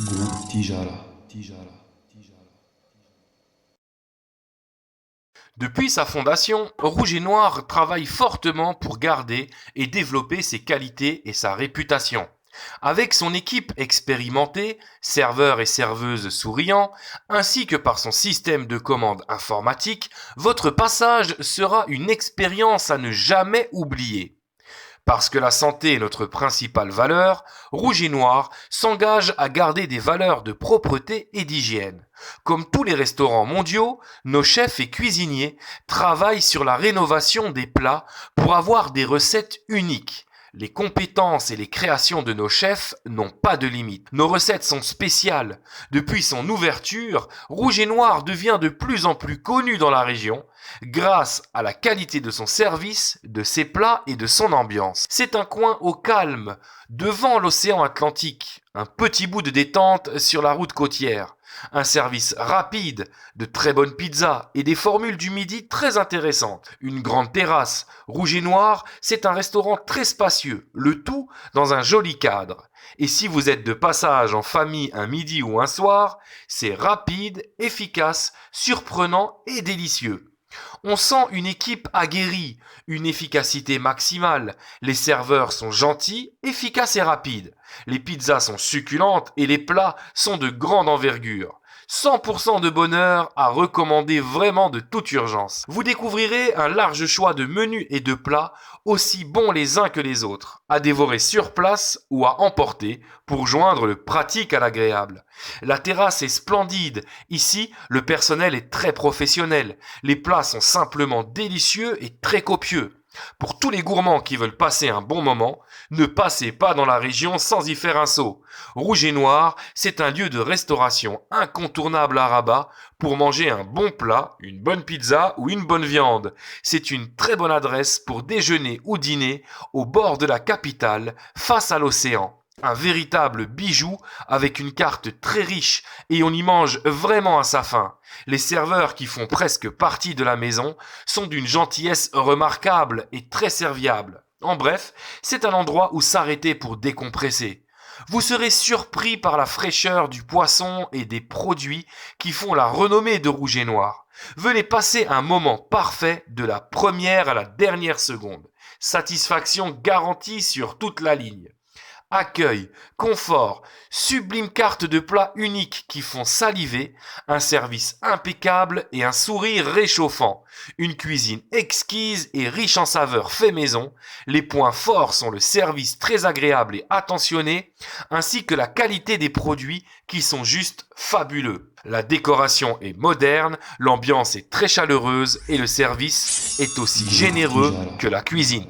Groupe Tijara. Depuis sa fondation, Rouge et Noir travaille fortement pour garder et développer ses qualités et sa réputation. Avec son équipe expérimentée, serveurs et serveuses souriants, ainsi que par son système de commande informatique, votre passage sera une expérience à ne jamais oublier. Parce que la santé est notre principale valeur, Rouge et Noir s'engage à garder des valeurs de propreté et d'hygiène. Comme tous les restaurants mondiaux, nos chefs et cuisiniers travaillent sur la rénovation des plats pour avoir des recettes uniques. Les compétences et les créations de nos chefs n'ont pas de limite. Nos recettes sont spéciales. Depuis son ouverture, Rouge et Noir devient de plus en plus connu dans la région grâce à la qualité de son service, de ses plats et de son ambiance. C'est un coin au calme, devant l'océan Atlantique, un petit bout de détente sur la route côtière, un service rapide, de très bonnes pizzas et des formules du midi très intéressantes. Une grande terrasse, Rouge et Noir, c'est un restaurant très spacieux, le tout dans un joli cadre. Et si vous êtes de passage en famille un midi ou un soir, c'est rapide, efficace, surprenant et délicieux. On sent une équipe aguerrie, une efficacité maximale. Les serveurs sont gentils, efficaces et rapides. Les pizzas sont succulentes et les plats sont de grande envergure. 100% de bonheur à recommander vraiment de toute urgence. Vous découvrirez un large choix de menus et de plats, aussi bons les uns que les autres, à dévorer sur place ou à emporter pour joindre le pratique à l'agréable. La terrasse est splendide. Ici, le personnel est très professionnel. Les plats sont simplement délicieux et très copieux. Pour tous les gourmands qui veulent passer un bon moment, ne passez pas dans la région sans y faire un saut. Rouge et Noir, c'est un lieu de restauration incontournable à Rabat pour manger un bon plat, une bonne pizza ou une bonne viande. C'est une très bonne adresse pour déjeuner ou dîner au bord de la capitale, face à l'océan. Un véritable bijou avec une carte très riche et on y mange vraiment à sa faim. Les serveurs qui font presque partie de la maison sont d'une gentillesse remarquable et très serviables. En bref, c'est un endroit où s'arrêter pour décompresser. Vous serez surpris par la fraîcheur du poisson et des produits qui font la renommée de Rouge et Noir. Venez passer un moment parfait de la première à la dernière seconde. Satisfaction garantie sur toute la ligne. Accueil, confort, sublime carte de plats uniques qui font saliver, un service impeccable et un sourire réchauffant. Une cuisine exquise et riche en saveurs fait maison. Les points forts sont le service très agréable et attentionné, ainsi que la qualité des produits qui sont juste fabuleux. La décoration est moderne, l'ambiance est très chaleureuse et le service est aussi généreux que la cuisine.